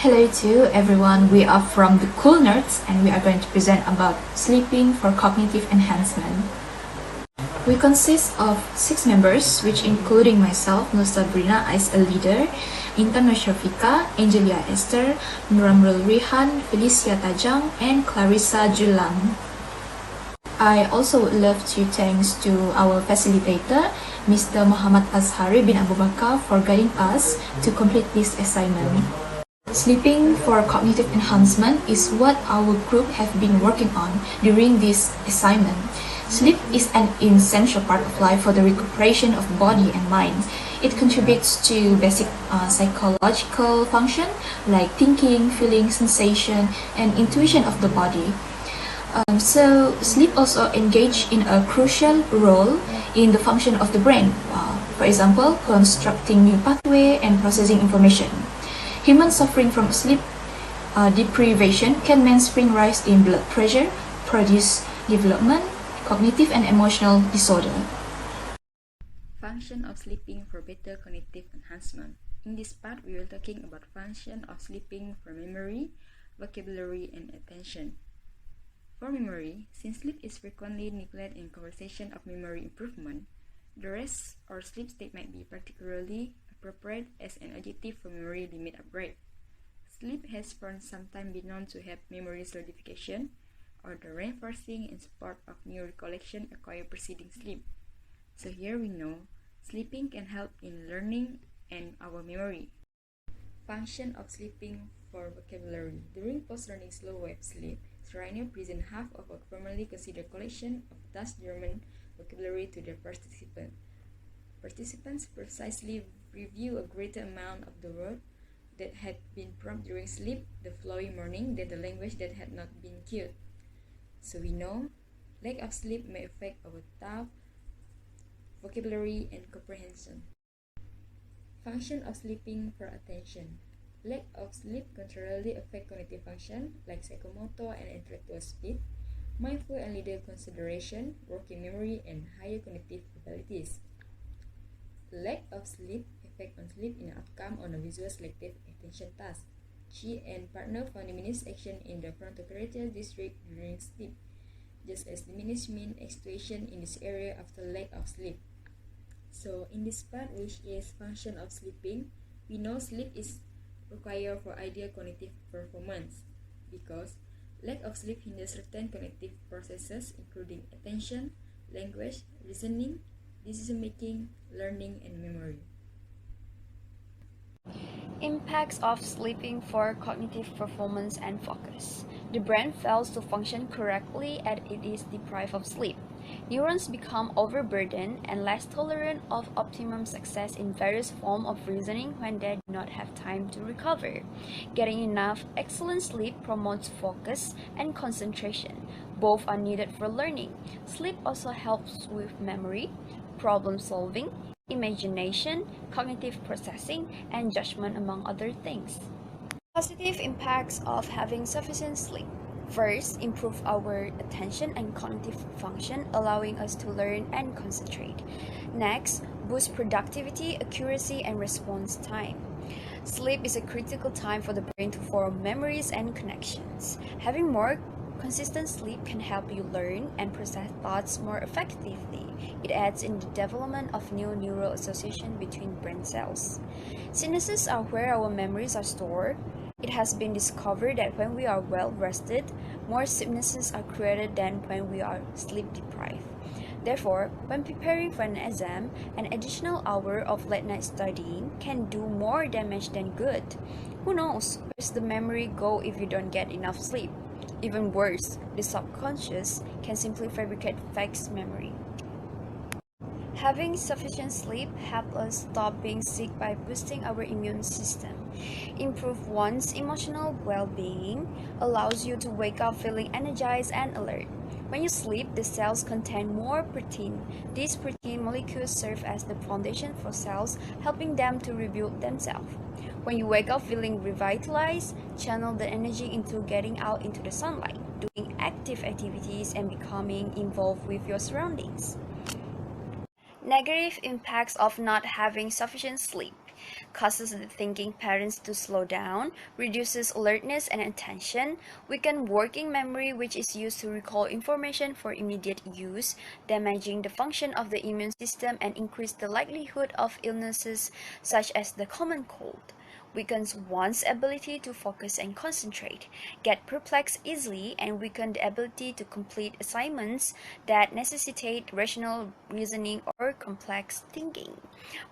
Hello to everyone, we are from the Cool Nerds and we are going to present about sleeping for cognitive enhancement. We consist of 6 members, which including myself, Nur Sabrina as a leader, Intan Shafika, Angelia Esther, Nuramrul Rihan, Felicia Tajang, and Clarissa Julang. I also would love to thanks to our facilitator, Mr. Mohamad Azhari bin Abu Bakar, for guiding us to complete this assignment. Sleeping for cognitive enhancement is what our group have been working on during this assignment. Sleep is an essential part of life for the recuperation of body and mind. It contributes to basic psychological function like thinking, feeling, sensation, and intuition of the body. So sleep also engage in a crucial role in the function of the brain. For example, constructing new pathway and processing information. Humans suffering from sleep deprivation can mean spring rise in blood pressure, produce development, cognitive and emotional disorder. Function of sleeping for better cognitive enhancement. In this part, we will talking about function of sleeping for memory, vocabulary, and attention. For memory, since sleep is frequently neglected in conversation of memory improvement, the rest or sleep state might be particularly appropriate as an adjective for memory limit upgrade. Sleep has for some time been known to help memory solidification or the reinforcing in support of new recollection acquired preceding sleep. So here we know sleeping can help in learning and our memory. Function of sleeping for vocabulary. During post-learning slow wave sleep, Serrano present half of a formerly considered collection of Dutch German vocabulary to their participants. Participants precisely review a greater amount of the word that had been prompted during sleep the following morning than the language that had not been cued. So we know lack of sleep may affect our thought, vocabulary, and comprehension. Function of sleeping for attention. Lack of sleep contrarily affect cognitive function like psychomotor and intellectual speed, mindful and leader consideration, working memory, and higher cognitive abilities. Lack of sleep effect on sleep in outcome on a visual selective attention task. She and partner found diminished action in the frontoparietal district during sleep, just as diminished mean actuation in this area after lack of sleep. So in this part, which is function of sleeping, we know sleep is required for ideal cognitive performance because lack of sleep hinders certain cognitive processes including attention, language, reasoning, decision-making, learning, and memory. Impacts of sleeping for cognitive performance and focus. The brain fails to function correctly as it is deprived of sleep. Neurons become overburdened and less tolerant of optimum success in various forms of reasoning when they do not have time to recover. Getting enough excellent sleep promotes focus and concentration. Both are needed for learning. Sleep also helps with memory, problem solving, imagination, cognitive processing, and judgment, among other things. Positive impacts of having sufficient sleep. First, improve our attention and cognitive function, allowing us to learn and concentrate. Next, boost productivity, accuracy, and response time. Sleep is a critical time for the brain to form memories and connections. Having more consistent sleep can help you learn and process thoughts more effectively. It aids in the development of new neural association between brain cells. Synapses are where our memories are stored. It has been discovered that when we are well rested, more synapses are created than when we are sleep deprived. Therefore, when preparing for an exam, an additional hour of late-night studying can do more damage than good. Who knows, where's the memory go if you don't get enough sleep? Even worse, the subconscious can simply fabricate fake memory. Having sufficient sleep helps us stop being sick by boosting our immune system. Improve one's emotional well-being, allows you to wake up feeling energized and alert. When you sleep, the cells contain more protein. These protein molecules serve as the foundation for cells, helping them to rebuild themselves. When you wake up feeling revitalized, channel the energy into getting out into the sunlight, doing active activities, and becoming involved with your surroundings. Negative impacts of not having sufficient sleep. causes the thinking patterns to slow down, reduces alertness and attention, weaken working memory which is used to recall information for immediate use, damaging the function of the immune system and increase the likelihood of illnesses such as the common cold. Weakens one's ability to focus and concentrate, get perplexed easily, and weaken the ability to complete assignments that necessitate rational reasoning or complex thinking.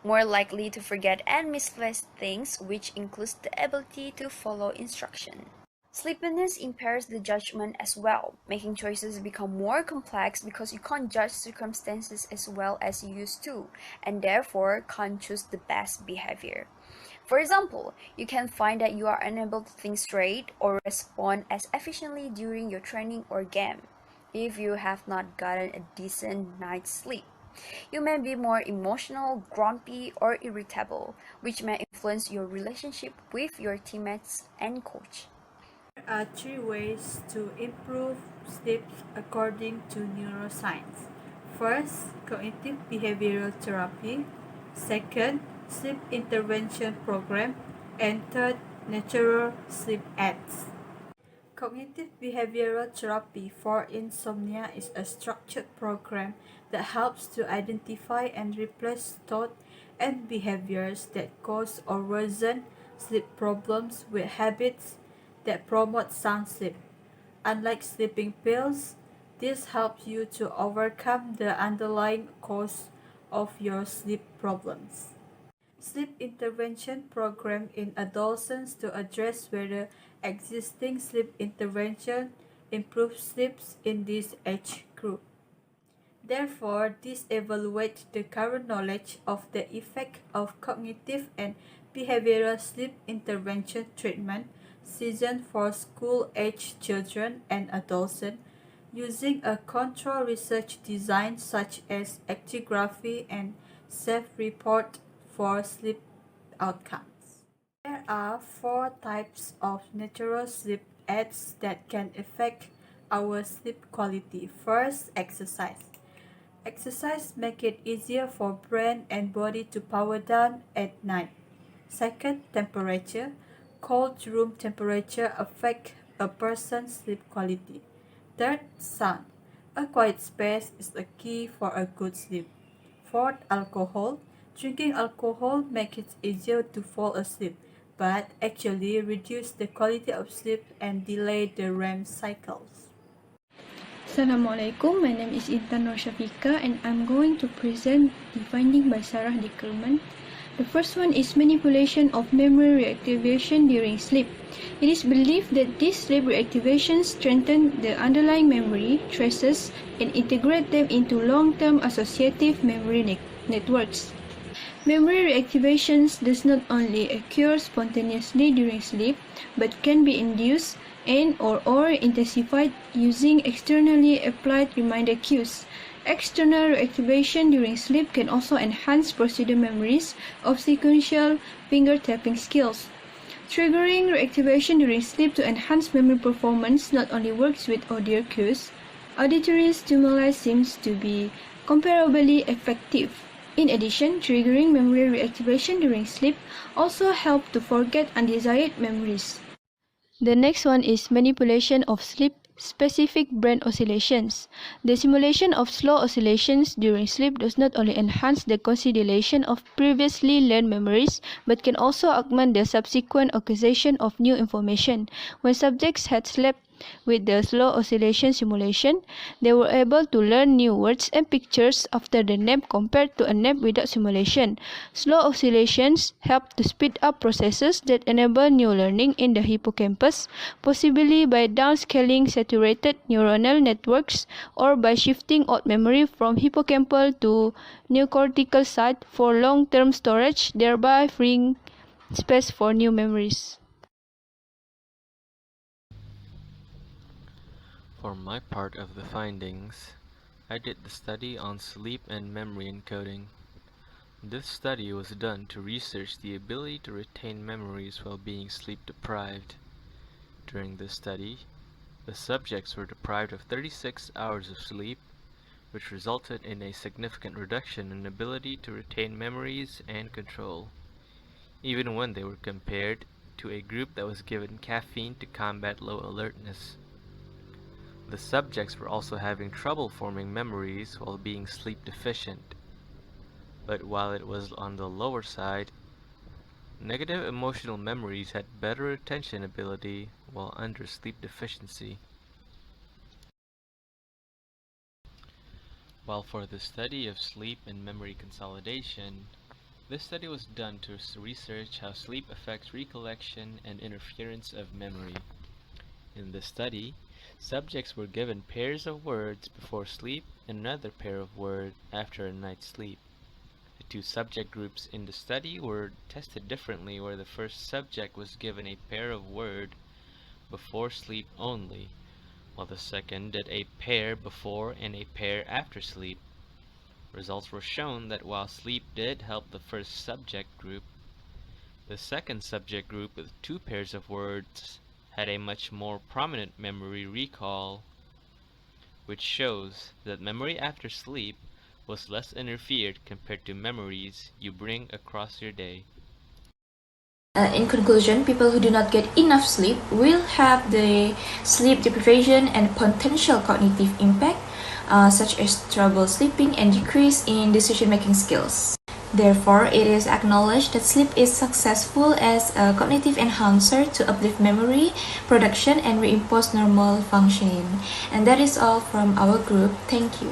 More likely to forget and misplace things, which includes the ability to follow instruction. Sleepiness impairs the judgment as well, making choices become more complex because you can't judge circumstances as well as you used to, and therefore can't choose the best behavior. For example, you can find that you are unable to think straight or respond as efficiently during your training or game if you have not gotten a decent night's sleep. You may be more emotional, grumpy, or irritable, which may influence your relationship with your teammates and coach. There are three ways to improve sleep according to neuroscience. First, cognitive behavioral therapy. Second, sleep intervention program. And third, natural sleep aids. Cognitive behavioral therapy for insomnia is a structured program that helps to identify and replace thoughts and behaviors that cause or worsen sleep problems with habits that promote sound sleep. Unlike sleeping pills, this helps you to overcome the underlying cause of your sleep problems. Sleep intervention program in adolescents to address whether existing sleep intervention improves sleeps in this age group. Therefore, this evaluates the current knowledge of the effect of cognitive and behavioral sleep intervention treatment season for school-age children and adolescents using a control research design such as actigraphy and self-report for sleep outcomes. There are four types of natural sleep aids that can affect our sleep quality. First, exercise. Exercise makes it easier for brain and body to power down at night. Second, temperature. Cold room temperature affects a person's sleep quality. Third, sound. A quiet space is the key for a good sleep. Fourth, alcohol. Drinking alcohol makes it easier to fall asleep, but actually reduce the quality of sleep and delay the REM cycles. Assalamualaikum, my name is Intan Nur Shafika and I'm going to present the finding by Sarah Dickerman. The first one is manipulation of memory reactivation during sleep. It is believed that these sleep reactivations strengthen the underlying memory traces and integrate them into long-term associative memory networks. Memory reactivations does not only occur spontaneously during sleep, but can be induced and/or intensified using externally applied reminder cues. External reactivation during sleep can also enhance procedural memories of sequential finger tapping skills. Triggering reactivation during sleep to enhance memory performance not only works with audio cues, auditory stimuli seems to be comparably effective. In addition, triggering memory reactivation during sleep also helps to forget undesired memories. The next one is manipulation of sleep-specific brain oscillations. The simulation of slow oscillations during sleep does not only enhance the consolidation of previously learned memories, but can also augment the subsequent acquisition of new information. When subjects had slept with the slow oscillation simulation, they were able to learn new words and pictures after the nap compared to a nap without simulation. Slow oscillations help to speed up processes that enable new learning in the hippocampus, possibly by downscaling saturated neuronal networks or by shifting old memory from hippocampal to neocortical site for long-term storage, thereby freeing space for new memories. For my part of the findings, I did the study on sleep and memory encoding. This study was done to research the ability to retain memories while being sleep deprived. During this study, the subjects were deprived of 36 hours of sleep, which resulted in a significant reduction in ability to retain memories and control. even when they were compared to a group that was given caffeine to combat low alertness. The subjects were also having trouble forming memories while being sleep deficient. But while it was on the lower side, negative emotional memories had better retention ability while under sleep deficiency. While for the study of sleep and memory consolidation, this study was done to research how sleep affects recollection and interference of memory. In the study, subjects were given pairs of words before sleep and another pair of words after a night's sleep. The two subject groups in the study were tested differently, where the first subject was given a pair of words before sleep only, while the second did a pair before and a pair after sleep. Results were shown that while sleep did help the first subject group, the second subject group with two pairs of words had a much more prominent memory recall, which shows that memory after sleep was less interfered compared to memories you bring across your day. In conclusion, people who do not get enough sleep will have the sleep deprivation and potential cognitive impact, such as trouble sleeping and decrease in decision-making skills. Therefore, it is acknowledged that sleep is successful as a cognitive enhancer to uplift memory, production, and reimpose normal functioning. And that is all from our group. Thank you.